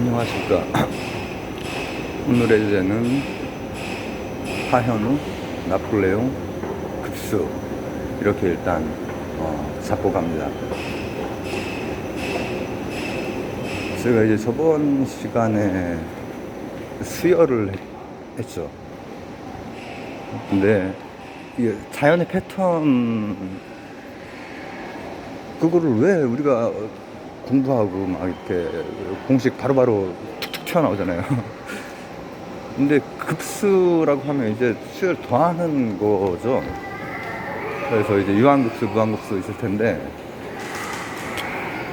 안녕하십니까. 오늘의 주제는 하현우, 나폴레옹, 급수, 이렇게 일단 잡고 갑니다. 제가 이제 저번 시간에 수혈을 했죠. 근데 이게 자연의 패턴, 그거를 왜 우리가 공부하고 막 이렇게 공식 바로바로 툭툭 튀어나오잖아요. 근데 급수라고 하면 이제 수열 더하는 거죠. 그래서 이제 유한급수, 무한급수 있을 텐데,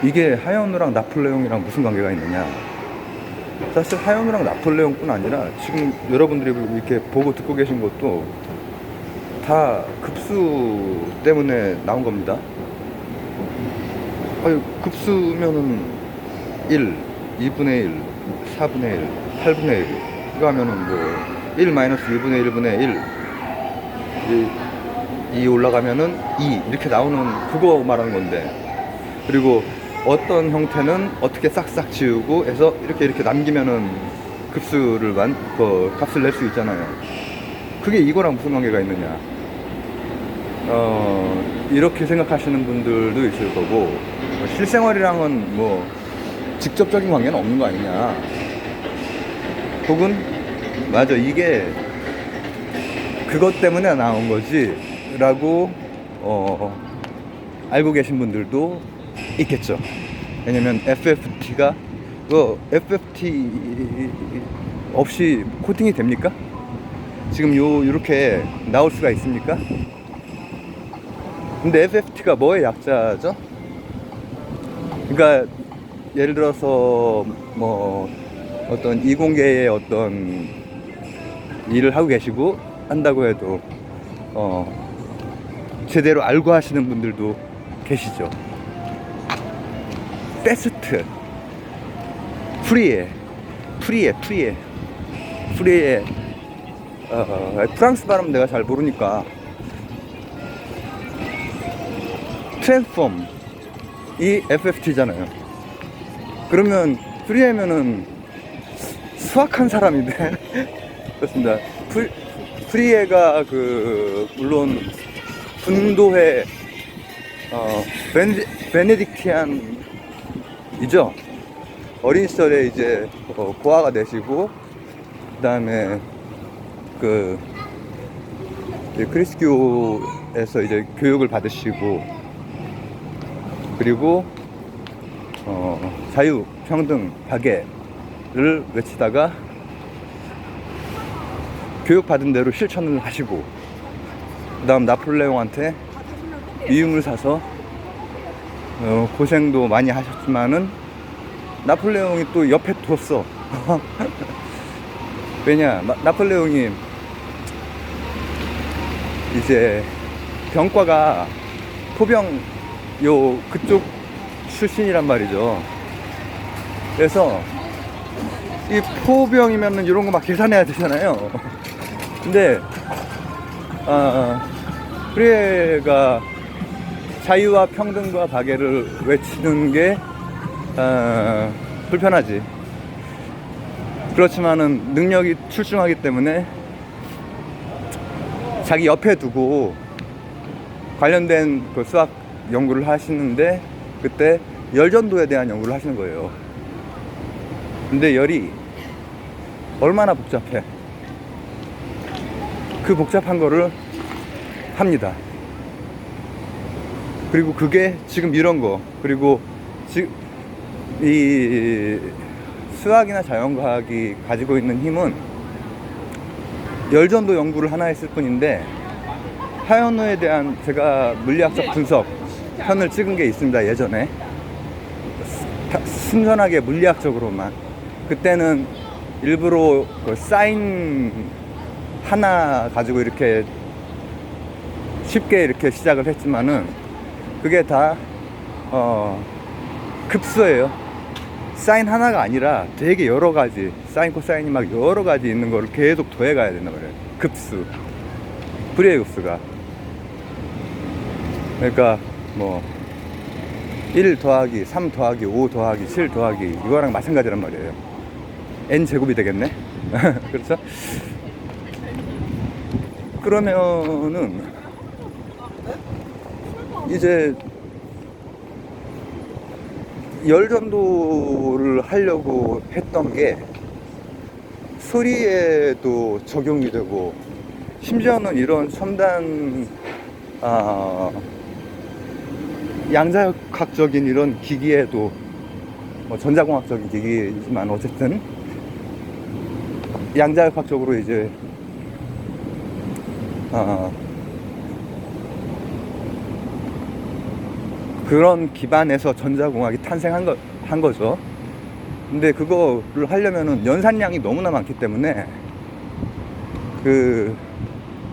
이게 하현우랑 나폴레옹이랑 무슨 관계가 있느냐. 사실 하현우랑 나폴레옹뿐 아니라 지금 여러분들이 이렇게 보고 듣고 계신 것도 다 급수 때문에 나온 겁니다. 급수면은 1, 2분의 1, 4분의 1, 8분의 1 이거 하면은 뭐 1 마이너스 2분의 1분의 1 2 올라가면은 2 이렇게 나오는 그거 말하는 건데, 그리고 어떤 형태는 어떻게 싹싹 지우고 해서 이렇게 남기면은 급수를 값을 낼 수 있잖아요. 그게 이거랑 무슨 관계가 있느냐. 이렇게 생각하시는 분들도 있을 거고, 실생활이랑은 뭐 직접적인 관계는 없는 거 아니냐, 혹은 맞아 이게 그것 때문에 나온 거지 라고 알고 계신 분들도 있겠죠. 왜냐면 FFT가 FFT 없이 코팅이 됩니까? 지금 요렇게 나올 수가 있습니까? 근데 FFT가 뭐의 약자죠? 그러니까 예를 들어서 뭐 어떤 이공계의 어떤 일을 하고 계시고 한다고 해도 제대로 알고 하시는 분들도 계시죠. 베스트, 프리에 프랑스 발음 내가 잘 모르니까 트랜스폼 이 FFT잖아요. 그러면 프리에면은 수학한 사람인데 그렇습니다. 프리에가 물론 분도회 베네딕티안이죠. 어린 시절에 이제 고아가 되시고, 그 다음에 그리스교에서 이제 교육을 받으시고, 그리고 자유, 평등, 박애를 외치다가 교육받은 대로 실천을 하시고, 그 다음 나폴레옹한테 미움을 사서 고생도 많이 하셨지만은 나폴레옹이 또 옆에 뒀어. 왜냐, 나폴레옹이 이제 병과가 포병 그쪽 출신이란 말이죠. 그래서 이 포병이면은 이런 거 막 계산해야 되잖아요. 근데 프리에가 자유와 평등과 박애를 외치는 게 불편하지. 그렇지만은 능력이 출중하기 때문에 자기 옆에 두고 관련된 수학 연구를 하시는데, 그때 열전도에 대한 연구를 하시는 거예요. 근데 열이 얼마나 복잡해. 그 복잡한 거를 합니다. 그리고 그게 지금 이런 거, 그리고 이 수학이나 자연과학이 가지고 있는 힘은 열전도 연구를 하나 했을 뿐인데, 하현우에 대한 제가 물리학적 분석 편을 찍은 게 있습니다. 예전에 순전하게 물리학적으로만. 그때는 일부러 사인 하나 가지고 이렇게 쉽게 이렇게 시작을 했지만은, 그게 다 급수예요. 사인 하나가 아니라 되게 여러 가지, 사인 코사인이 막 여러 가지 있는 거를 계속 더해 가야 된단 말이에요. 급수, 브리에 급수가. 그러니까 뭐 1 더하기 3 더하기 5 더하기 7 더하기 이거랑 마찬가지란 말이에요. n제곱이 되겠네. 그렇죠? 그러면은 이제 열전도를 하려고 했던 게 소리에도 적용이 되고, 심지어는 이런 첨단 양자역학적인 이런 기기에도, 뭐 전자공학적인 기기지만 어쨌든 양자역학적으로 이제 그런 기반에서 전자공학이 탄생한 거죠. 근데 그거를 하려면은 연산량이 너무나 많기 때문에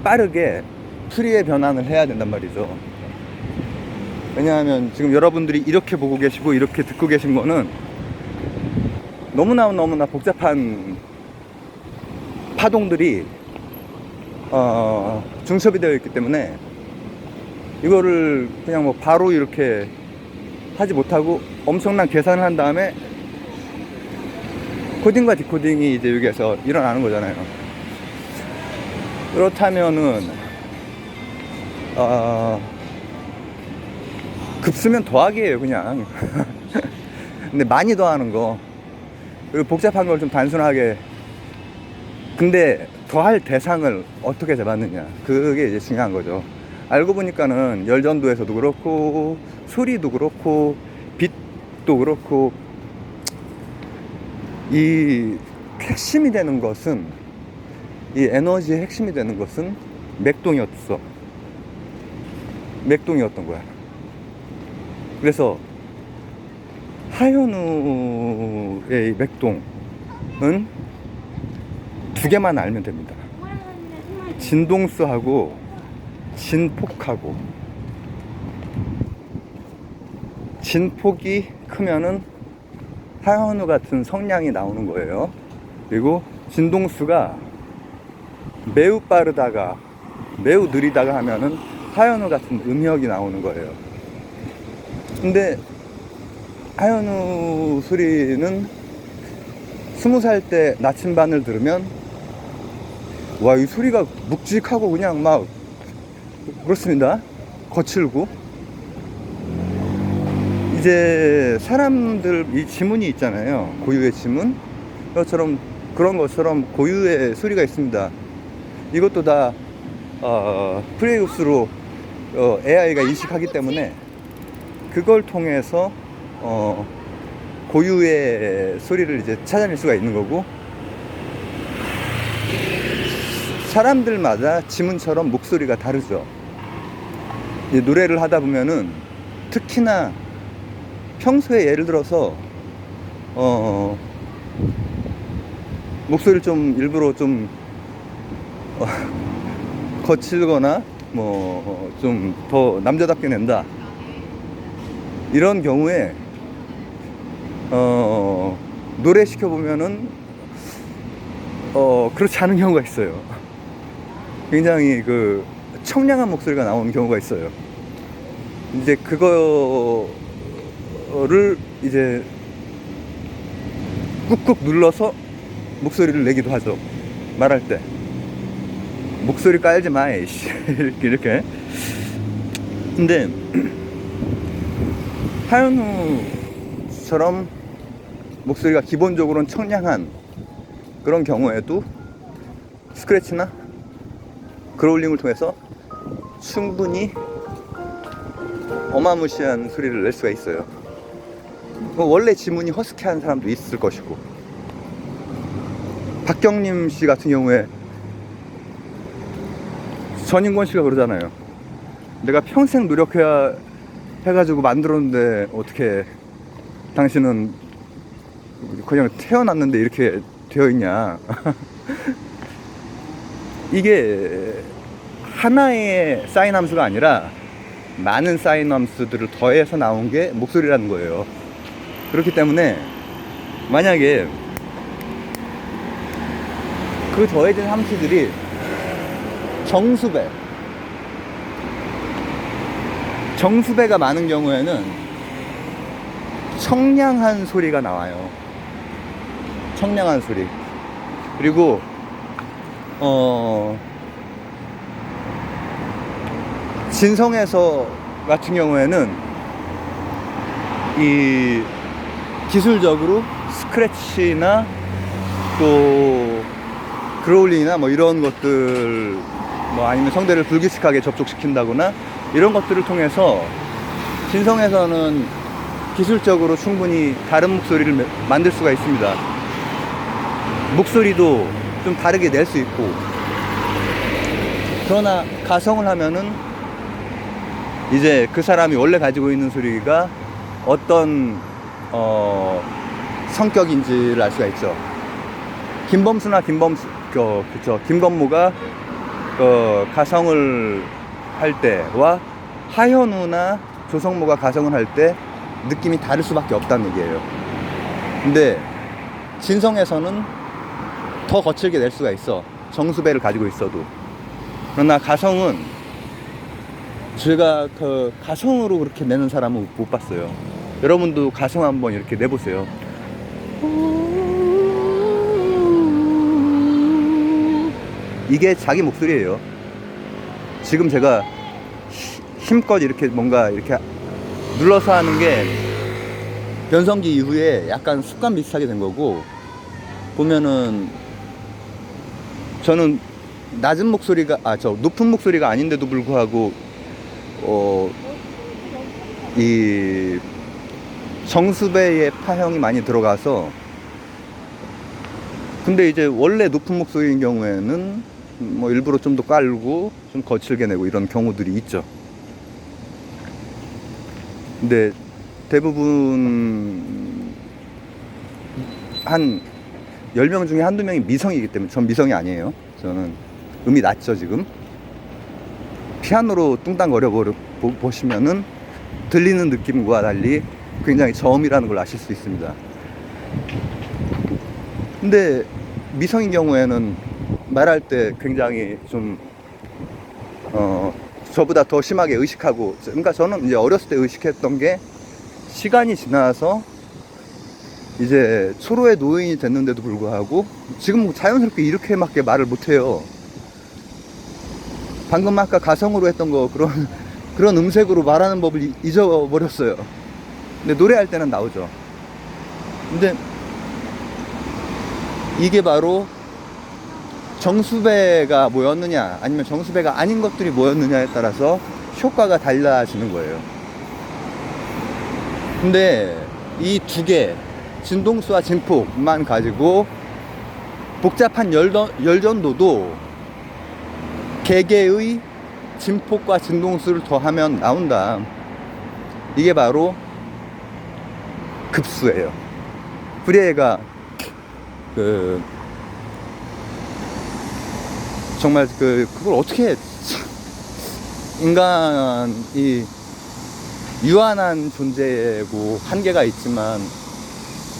빠르게 추리의 변환을 해야 된단 말이죠. 왜냐하면 지금 여러분들이 이렇게 보고 계시고 이렇게 듣고 계신 거는 너무나 복잡한 파동들이 중첩이 되어 있기 때문에 이거를 그냥 뭐 바로 이렇게 하지 못하고 엄청난 계산을 한 다음에 코딩과 디코딩이 이제 여기에서 일어나는 거잖아요. 그렇다면은 급수면 더하기예요, 그냥. 근데 많이 더하는 거, 그리고 복잡한 걸 좀 단순하게. 근데 더할 대상을 어떻게 잡았느냐, 그게 이제 중요한 거죠. 알고 보니까는 열전도에서도 그렇고 소리도 그렇고 빛도 그렇고 이 핵심이 되는 것은, 이 에너지의 핵심이 되는 것은 맥동이었던 거야. 그래서 하현우의 맥동은 두 개만 알면 됩니다. 진동수하고 진폭하고. 진폭이 크면은 하현우 같은 성량이 나오는 거예요. 그리고 진동수가 매우 빠르다가 매우 느리다가 하면은 하현우 같은 음역이 나오는 거예요. 근데 하현우 소리는 20살 때 나침반을 들으면 와, 이 소리가 묵직하고 그냥 막 그렇습니다. 거칠고. 이제 사람들 이 지문이 있잖아요, 고유의 지문. 그런 것처럼 고유의 소리가 있습니다. 이것도 다 프레이우스로 AI가 인식하기 때문에 그걸 통해서 고유의 소리를 이제 찾아낼 수가 있는 거고, 사람들마다 지문처럼 목소리가 다르죠. 이제 노래를 하다 보면은 특히나 평소에 예를 들어서 목소리를 좀 일부러 좀 거칠거나 뭐 좀 더 남자답게 낸다, 이런 경우에 노래 시켜보면은 그렇지 않은 경우가 있어요. 굉장히 청량한 목소리가 나오는 경우가 있어요. 이제 그거를 이제 꾹꾹 눌러서 목소리를 내기도 하죠. 말할 때 목소리 깔지 마, 이씨. 이렇게. 근데 하현우처럼 목소리가 기본적으로는 청량한 그런 경우에도 스크래치나 그로울링을 통해서 충분히 어마무시한 소리를 낼 수가 있어요. 원래 지문이 허스키한 사람도 있을 것이고, 박경림 씨 같은 경우에 전인권 씨가 그러잖아요. 내가 평생 노력해가지고 만들었는데 어떻게 당신은 그냥 태어났는데 이렇게 되어 있냐. 이게 하나의 사인 함수가 아니라 많은 사인 함수들을 더해서 나온 게 목소리라는 거예요. 그렇기 때문에 만약에 그 더해진 함수들이 정수배가 많은 경우에는 청량한 소리가 나와요. 청량한 소리. 그리고 진성에서 같은 경우에는 이 기술적으로 스크래치나 또 그로울링이나 뭐 이런 것들, 뭐 아니면 성대를 불규칙하게 접촉시킨다거나 이런 것들을 통해서 진성에서는 기술적으로 충분히 다른 목소리를 만들 수가 있습니다. 목소리도 좀 다르게 낼 수 있고. 그러나 가성을 하면은 이제 그 사람이 원래 가지고 있는 소리가 어떤 성격인지를 알 수가 있죠. 김건모가 가성을 할 때와 하현우나 조성모가 가성을 할 때 느낌이 다를 수밖에 없다는 얘기예요. 근데 진성에서는 더 거칠게 낼 수가 있어. 정수배를 가지고 있어도. 그러나 가성은 제가 그 가성으로 그렇게 내는 사람은 못 봤어요. 여러분도 가성 한번 이렇게 내보세요. 이게 자기 목소리예요. 지금 제가 힘껏 이렇게 뭔가 이렇게 눌러서 하는 게 변성기 이후에 약간 습관 비슷하게 된 거고, 보면은 저는 낮은 목소리가 높은 목소리가 아닌데도 불구하고 이 정수배의 파형이 많이 들어가서, 근데 이제 원래 높은 목소리인 경우에는 뭐 일부러 좀 더 깔고 좀 거칠게 내고 이런 경우들이 있죠. 근데 대부분 한 10명 중에 한두 명이 미성이기 때문에, 전 미성이 아니에요. 저는 음이 낮죠. 지금 피아노로 뚱땅거려 보시면은 들리는 느낌과 달리 굉장히 저음이라는 걸 아실 수 있습니다. 근데 미성인 경우에는 말할 때 굉장히 좀 저보다 더 심하게 의식하고, 그러니까 저는 이제 어렸을 때 의식했던 게 시간이 지나서 이제 초로의 노인이 됐는데도 불구하고 지금 자연스럽게 이렇게밖에 말을 못해요. 방금 아까 가성으로 했던 거 그런 음색으로 말하는 법을 잊어버렸어요. 근데 노래할 때는 나오죠. 근데 이게 바로 정수배가 뭐였느냐 아니면 정수배가 아닌 것들이 뭐였느냐에 따라서 효과가 달라지는 거예요. 근데 이 두 개, 진동수와 진폭만 가지고 복잡한 열전도도 개개의 진폭과 진동수를 더하면 나온다. 이게 바로 급수예요. 프리에가 정말 그걸 어떻게, 인간이 유한한 존재고 한계가 있지만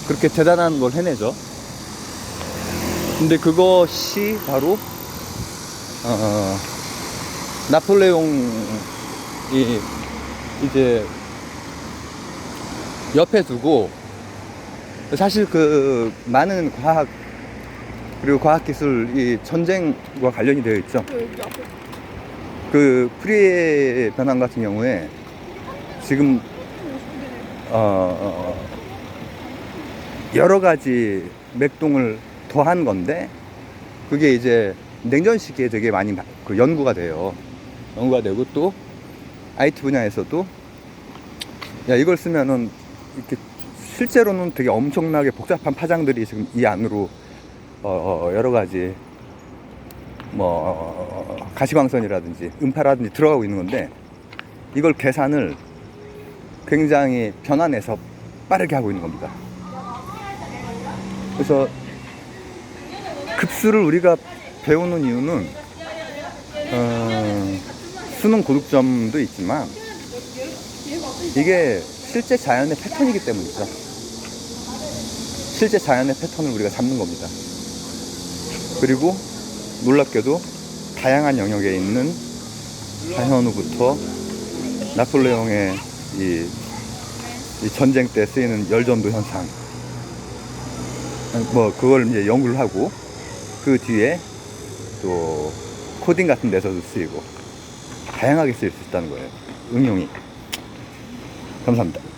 그렇게 대단한 걸 해내죠. 근데 그것이 바로 나폴레옹이 이제 옆에 두고, 사실 그 많은 과학 그리고 과학기술이 전쟁과 관련이 되어 있죠. 그 프리의 변환 같은 경우에 지금 여러 가지 맥동을 더한 건데, 그게 이제 냉전 시기에 되게 많이 연구가 돼요. 연구가 되고, 또 IT 분야에서도 이걸 쓰면은 이렇게 실제로는 되게 엄청나게 복잡한 파장들이 지금 이 안으로 여러 가지 뭐 가시광선이라든지 음파라든지 들어가고 있는 건데, 이걸 계산을 굉장히 변환해서 빠르게 하고 있는 겁니다. 그래서 급수를 우리가 배우는 이유는 수능 고득점도 있지만 이게 실제 자연의 패턴이기 때문이죠. 실제 자연의 패턴을 우리가 잡는 겁니다. 그리고 놀랍게도 다양한 영역에 있는 하현우부터 나폴레옹의 이 전쟁 때 쓰이는 열전도 현상, 뭐 그걸 이제 연구를 하고 그 뒤에 또 코딩 같은 데서도 쓰이고 다양하게 쓰일 수 있다는 거예요. 응용이. 감사합니다.